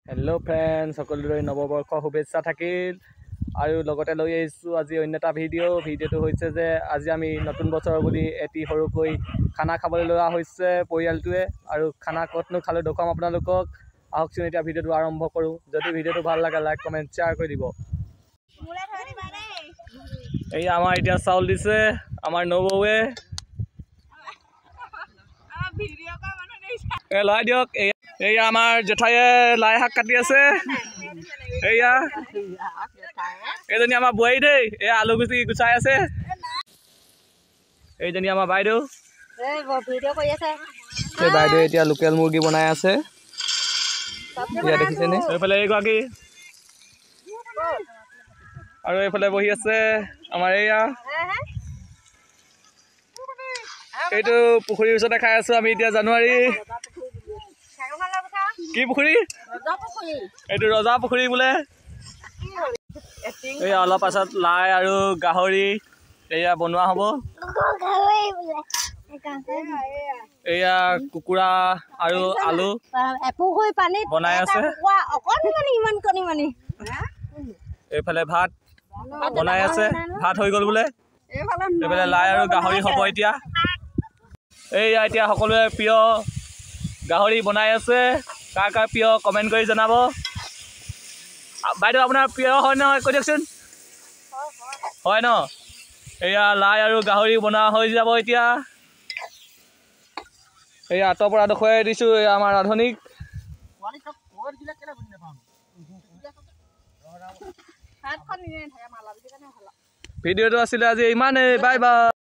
Hello friends सकलोरे नवबर्ष शुभेच्छा থাকিল আৰু লগতে লৈ আহিছো আজি অন্য এটা ভিডিওটো হৈছে যে আজি আমি নতুন বছৰ বুলি এটি সৰুকৈ খানা খাবলৈ লোৱা হৈছে পৰিয়ালটোৱে আৰু খানা কতনো খালো দেখুৱাম আপোনালোকক আহকচোন এতিয়া ভিডিওটো আৰম্ভ কৰো যদি ভিডিওটো ভাল লাগে লাইক কমেন্ট শেয়াৰ কৰি দিব এই আমাৰ এতিয়া চাউল দিছে আমাৰ নবৌৱে এ লাই দিয়ক এই আমাৰ জেঠাইয়ে লাই শাক কাটি আছে এইয়া এইজনী আমাৰ বুঢ়ী দেই এই আলু গুচি গুচাই আছে এইজনী আমাৰ বাইদেউ এই বাইদেউ এতিয়া লোকেল মুৰ্গী বনাই আছে ইয়া দেখিছেনে এইফালে এইগৰাকী আৰু এইফালে বহি আছে আমাৰ এইয়া এইটো পুখুৰীৰ ওচৰতে খাই আছো আমি এতিয়া জানুৱাৰী কি পুখুৰী এইটো ৰজা পুখুৰী বোলে এই অলপ পাছত লাই আৰু গাহৰি এয়া বনোৱা হ'ব এয়া কুকুৰা আৰু আলু বনাই আছে এইফালে ভাত বনাই আছে ভাত হৈ গ'ল বোলে এইফালে লাই আৰু গাহৰি হ'ব এতিয়া এইয়া এতিয়া সকলোৱে প্ৰিয় গাহৰি বনাই আছে কাৰ কাৰ প্ৰিয় কমেন্ট কৰি জনাব বাইদেউ আপোনাৰ প্ৰিয় হয় নহয় কৈ দিয়কচোন হয় ন এয়া লাই আৰু গাহৰি বনোৱা হৈ যাব এতিয়া এই আঁতৰ পৰা দেখুৱাই দিছোঁ এই আমাৰ ৰান্ধনীক ভিডিঅ'টো আছিলে আজি ইমানেই বাই বাই।